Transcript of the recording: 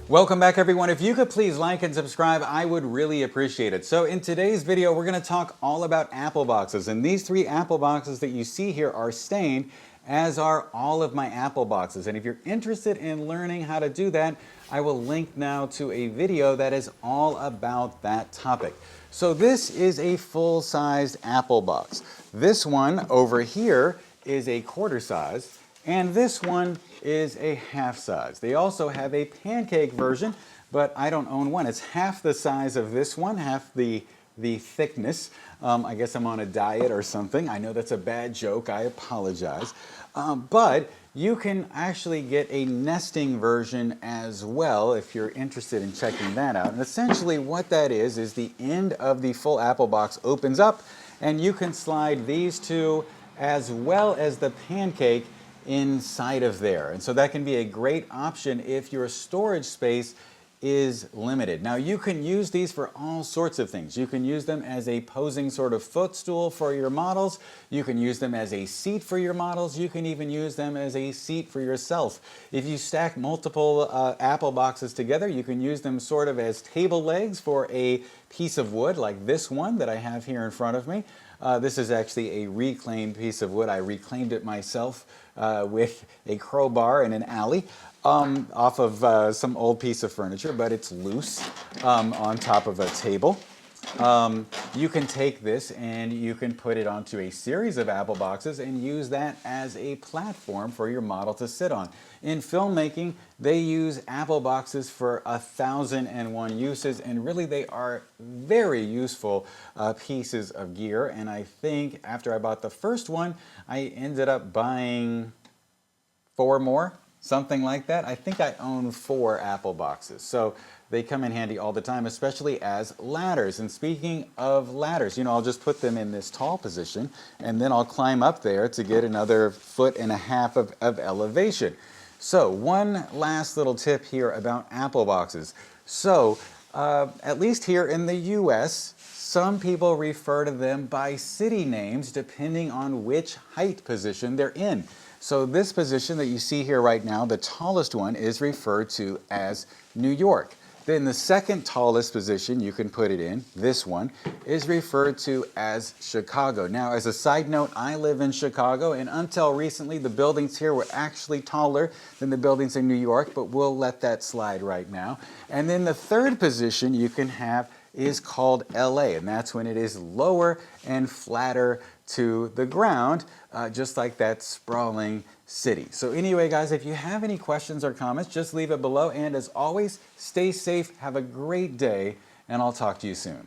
Welcome back, everyone. If you could please like and subscribe, I would really appreciate it. So in today's video, we're going to talk all about apple boxes. And these three apple boxes that you see here are stained, as are all of my apple boxes. And if you're interested in learning how to do that, I will link now to a video that is all about that topic. So this is a full-sized apple box. This one over here is a quarter size, and this one is a half size. They also have a pancake version, but I don't own one. It's half the size of this one, half the thickness. I guess I'm on a diet or something. I know that's a bad joke. I apologize. But you can actually get a nesting version as well if you're interested in checking that out. And essentially what that is the end of the full apple box opens up, and you can slide these two as well as the pancake inside of there. And so that can be a great option if your storage space is limited. Now you can use these for all sorts of things. You can use them as a posing sort of footstool for your models. You can use them as a seat for your models. You can even use them as a seat for yourself. If you stack multiple apple boxes together, you can use them sort of as table legs for a piece of wood like this one that I have here in front of me. This is actually a reclaimed piece of wood. I reclaimed it myself with a crowbar in an alley off of some old piece of furniture, but it's loose on top of a table. You can take this and you can put it onto a series of apple boxes and use that as a platform for your model to sit on. In filmmaking, they use apple boxes for 1,001 uses, and really they are very useful pieces of gear. And I think after I bought the first one, I ended up buying 4 more. Something like that. I think I own 4 apple boxes. So they come in handy all the time, especially as ladders. And speaking of ladders, I'll just put them in this tall position and then I'll climb up there to get another 1.5 feet of elevation. So one last little tip here about apple boxes. So at least here in the US, some people refer to them by city names depending on which height position they're in. So this position that you see here right now, the tallest one, is referred to as New York. Then the second tallest position you can put it in, this one, is referred to as Chicago. Now, as a side note, I live in Chicago, and until recently, the buildings here were actually taller than the buildings in New York, but we'll let that slide right now. And then the third position you can have is called LA, and that's when it is lower and flatter to the ground, just like that sprawling city. So anyway, guys, if you have any questions or comments, just leave it below. And as always, stay safe, have a great day, and I'll talk to you soon.